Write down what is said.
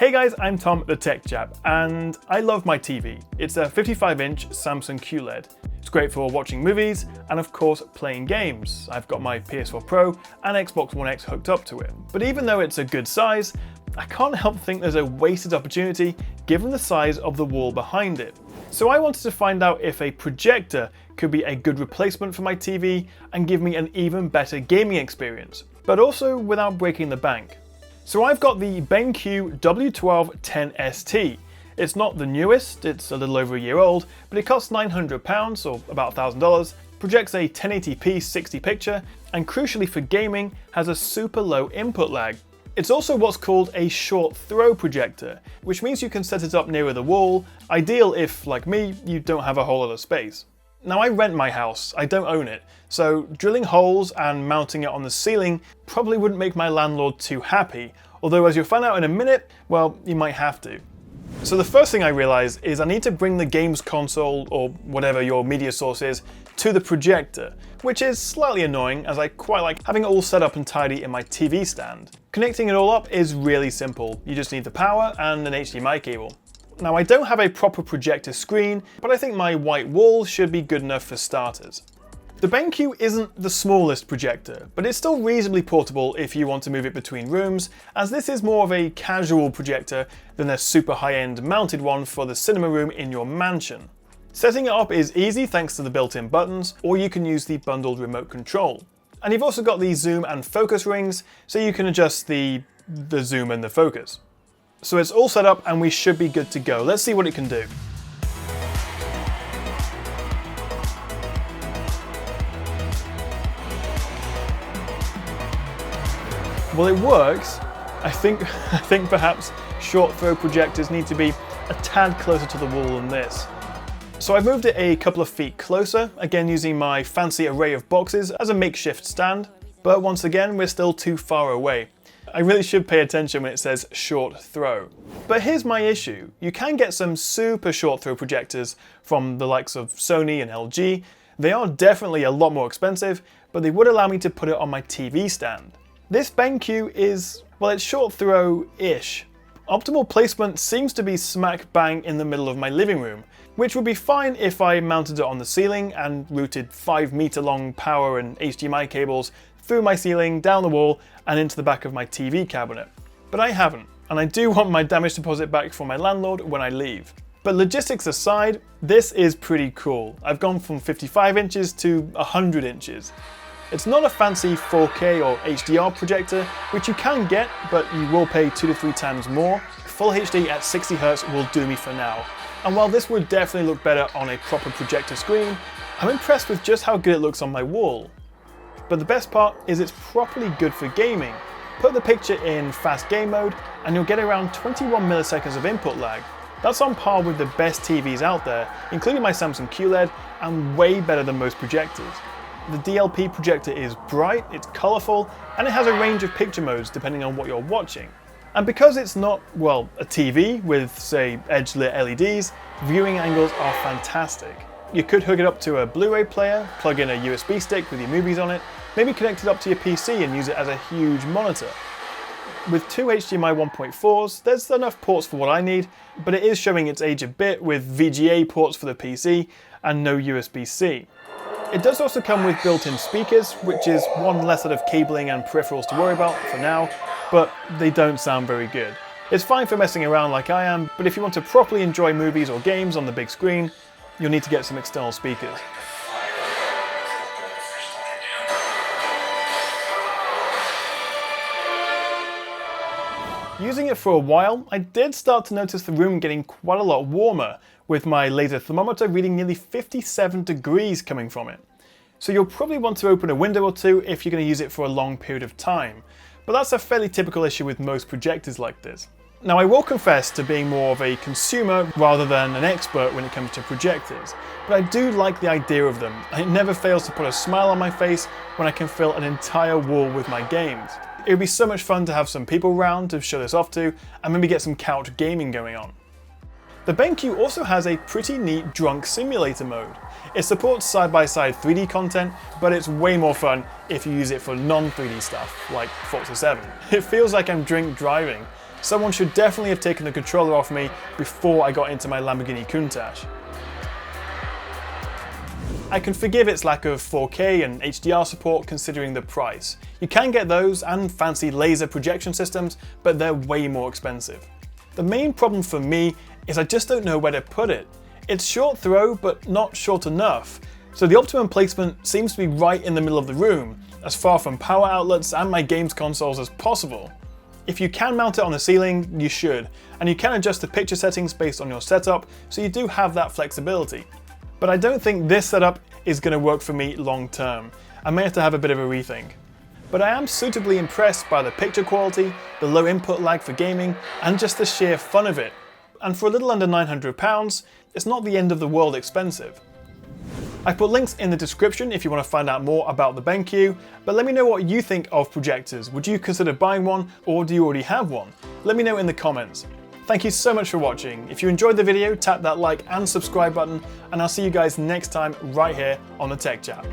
Hey guys, I'm Tom, the Tech Chap, and I love my TV. It's a 55-inch Samsung QLED. It's great for watching movies and of course playing games. I've got my PS4 Pro and Xbox One X hooked up to it. But even though it's a good size, I can't help think there's a wasted opportunity given the size of the wall behind it. So I wanted to find out if a projector could be a good replacement for my TV and give me an even better gaming experience, but also without breaking the bank. So I've got the BenQ W1210ST. It's not the newest, it's a little over a year old, but it costs £900 or about $1,000, projects a 1080p 60 picture, and crucially for gaming, has a super low input lag. It's also what's called a short throw projector, which means you can set it up nearer the wall, ideal if, like me, you don't have a whole lot of space. Now I rent my house, I don't own it, so drilling holes and mounting it on the ceiling probably wouldn't make my landlord too happy, although as you'll find out in a minute, well, you might have to. So the first thing I realised is I need to bring the games console, or whatever your media source is, to the projector, which is slightly annoying as I quite like having it all set up and tidy in my TV stand. Connecting it all up is really simple, you just need the power and an HDMI cable. Now I don't have a proper projector screen, but I think my white wall should be good enough for starters. The BenQ isn't the smallest projector, but it's still reasonably portable if you want to move it between rooms, as this is more of a casual projector than a super high-end mounted one for the cinema room in your mansion. Setting it up is easy thanks to the built-in buttons, or you can use the bundled remote control. And you've also got the zoom and focus rings, so you can adjust the zoom and the focus. So it's all set up and we should be good to go. Let's see what it can do. Well, it works. I think perhaps short throw projectors need to be a tad closer to the wall than this. So I've moved it a couple of feet closer, again using my fancy array of boxes as a makeshift stand, but once again we're still too far away. I really should pay attention when it says short throw. But here's my issue. You can get some super short throw projectors from the likes of Sony and LG. They are definitely a lot more expensive, but they would allow me to put it on my TV stand. This BenQ is, well, it's short throw-ish. Optimal placement seems to be smack bang in the middle of my living room, which would be fine if I mounted it on the ceiling and routed 5-meter long power and HDMI cables through my ceiling, down the wall, and into the back of my TV cabinet. But I haven't, and I do want my damage deposit back from my landlord when I leave. But logistics aside, this is pretty cool. I've gone from 55 inches to 100 inches. It's not a fancy 4K or HDR projector, which you can get, but you will pay 2 to 3 times more. Full HD at 60Hz will do me for now. And while this would definitely look better on a proper projector screen, I'm impressed with just how good it looks on my wall. But the best part is it's properly good for gaming. Put the picture in fast game mode and you'll get around 21 milliseconds of input lag. That's on par with the best TVs out there, including my Samsung QLED, and way better than most projectors. The DLP projector is bright, it's colourful, and it has a range of picture modes depending on what you're watching. And because it's not, well, a TV with, say, edge-lit LEDs, viewing angles are fantastic. You could hook it up to a Blu-ray player, plug in a USB stick with your movies on it, maybe connect it up to your PC and use it as a huge monitor. With 2 HDMI 1.4s, there's enough ports for what I need, but it is showing its age a bit with VGA ports for the PC and no USB-C. It does also come with built-in speakers, which is one less set of cabling and peripherals to worry about for now, but they don't sound very good. It's fine for messing around like I am, but if you want to properly enjoy movies or games on the big screen, you'll need to get some external speakers. Using it for a while, I did start to notice the room getting quite a lot warmer, with my laser thermometer reading nearly 57 degrees coming from it. So you'll probably want to open a window or two if you're going to use it for a long period of time, but that's a fairly typical issue with most projectors like this. Now I will confess to being more of a consumer rather than an expert when it comes to projectors, but I do like the idea of them, and it never fails to put a smile on my face when I can fill an entire wall with my games. It would be so much fun to have some people around to show this off to, and maybe get some couch gaming going on. The BenQ also has a pretty neat drunk simulator mode. It supports side-by-side 3D content, but it's way more fun if you use it for non-3D stuff, like Forza 7. It feels like I'm drink driving, Someone should definitely have taken the controller off me before I got into my Lamborghini Countach. I can forgive its lack of 4K and HDR support considering the price. You can get those and fancy laser projection systems, but they're way more expensive. The main problem for me is I just don't know where to put it. It's short throw, but not short enough. So the optimum placement seems to be right in the middle of the room, as far from power outlets and my games consoles as possible. If you can mount it on the ceiling, you should, and you can adjust the picture settings based on your setup, so you do have that flexibility. But I don't think this setup is going to work for me long term. I may have to have a bit of a rethink. But I am suitably impressed by the picture quality, the low input lag for gaming, and just the sheer fun of it. And for a little under £900, it's not the end of the world expensive. I put links in the description if you want to find out more about the BenQ, but let me know what you think of projectors. Would you consider buying one, or do you already have one? Let me know in the comments. Thank you so much for watching. If you enjoyed the video, tap that like and subscribe button, and I'll see you guys next time right here on the Tech Chap.